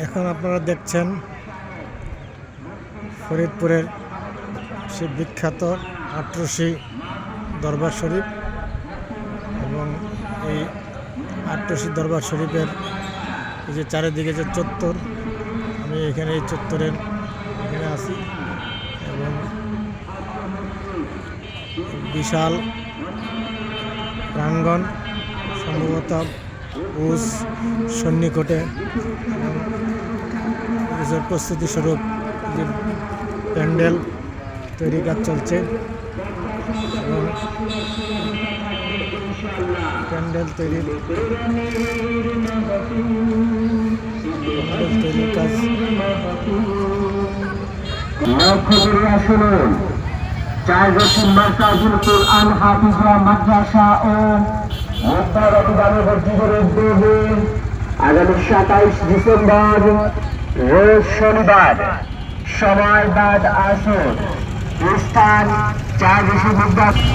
এখন আপনারা দেখছেন ফরিদপুরের সে বিখ্যাত আটরশি দরবার শরীফ এবং এই আটরশি দরবার শরীফের এই যে চারিদিকে যে চত্বর, আমি এখানে এই চত্বরের এখানে আছি এবং বিশাল প্রাঙ্গণ, সম্ভবত উস সন্নিকটে এবং প্রস্তুতি স্বরূপ যে প্যান্ডেল তৈরি কাজ চলছে এবং প্যান্ডেল তৈরির কাজ। শুনুন, চারগোশী মার্কাজুল কুরআন হাফিজা মাদ্রাসা ও উদ্যোগে আগামী 27 ডিসেম্বর রোজ শনিবার সময় বাদ আসর, স্থান চারগোশী মাদ্রাসা।